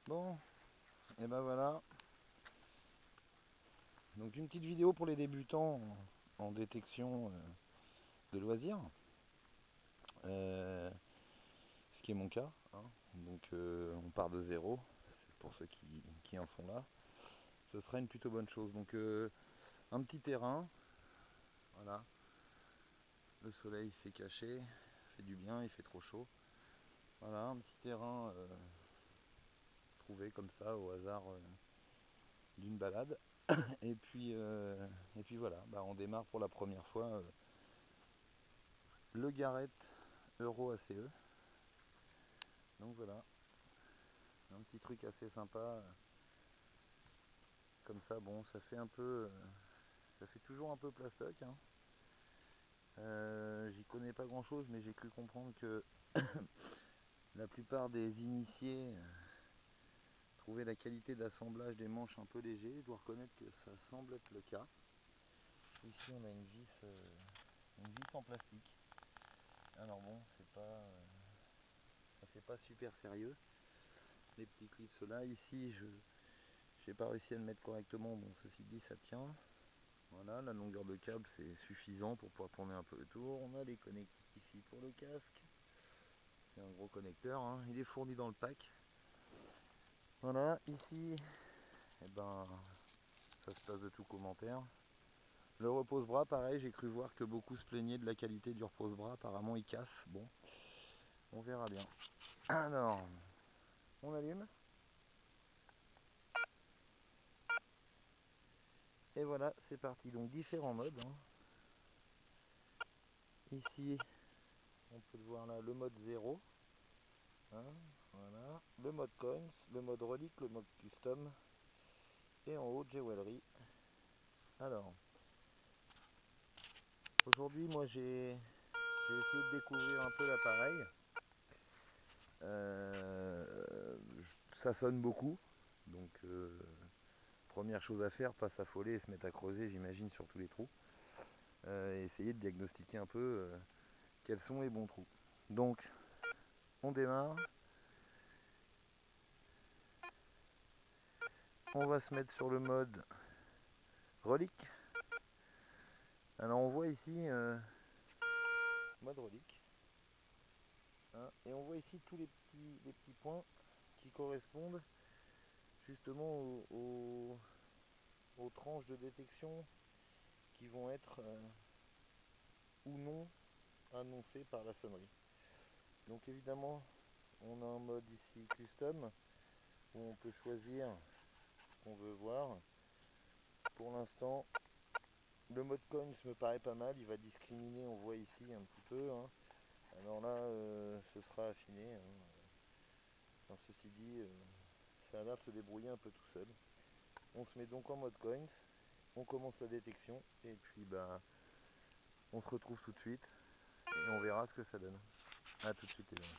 Bon, et ben voilà. Donc une petite vidéo pour les débutants en détection de loisirs. Ce qui est mon cas. Hein. Donc on part de zéro. C'est pour ceux qui en sont là. Ce sera une plutôt bonne chose. Donc un petit terrain. Voilà. Le soleil s'est caché. Il fait du bien, il fait trop chaud. Voilà, un petit terrain trouvé comme ça au hasard d'une balade. Et puis voilà, bah, on démarre pour la première fois le Garrett Euro ACE. Donc voilà, un petit truc assez sympa. Comme ça, bon, ça fait un peu, ça fait toujours un peu plastoc. Hein. J'y connais pas grand chose, mais j'ai cru comprendre que la plupart des initiés trouvaient la qualité d'assemblage des manches un peu léger. Je dois reconnaître que ça semble être le cas. Ici on a une vis en plastique. Alors bon, c'est pas, ça fait pas super sérieux. Les petits clips là, ici j'ai pas réussi à le mettre correctement. Bon, ceci dit, ça tient. Voilà, la longueur de câble c'est suffisant pour pouvoir tourner un peu le tour. On a les connectiques ici pour le casque. C'est un gros connecteur, hein. Il est fourni dans le pack. Voilà, ici, eh ben, ça se passe de tout commentaire. Le repose-bras, pareil, j'ai cru voir que beaucoup se plaignaient de la qualité du repose-bras. Apparemment, il casse. Bon, on verra bien. Alors, on allume. Et voilà, c'est parti. Donc, différents modes. Hein. Ici, on peut le voir là, le mode 0. Hein, voilà. Le mode coins, le mode relique, le mode custom. Et en haut, jewelry. Alors, aujourd'hui, moi, j'ai essayé de découvrir un peu l'appareil. Ça sonne beaucoup, donc première chose à faire, pas s'affoler et se mettre à creuser, j'imagine, sur tous les trous. Et essayer de diagnostiquer un peu quels sont les bons trous. Donc, on démarre. On va se mettre sur le mode relique. Alors on voit ici mode relique. Hein, et on voit ici tous les petits points qui correspondent justement aux tranches de détection qui vont être ou non annoncées par la sonnerie. Donc évidemment, on a un mode ici custom où on peut choisir ce qu'on veut voir. Pour l'instant, le mode coins me paraît pas mal, il va discriminer, on voit ici un petit peu. Hein. Alors là, ce sera affiné. Hein. Enfin, ceci dit, ça a l'air de se débrouiller un peu tout seul. On se met donc en mode coins, on commence la détection et puis bah, on se retrouve tout de suite et on verra ce que ça donne. A tout de suite les amis.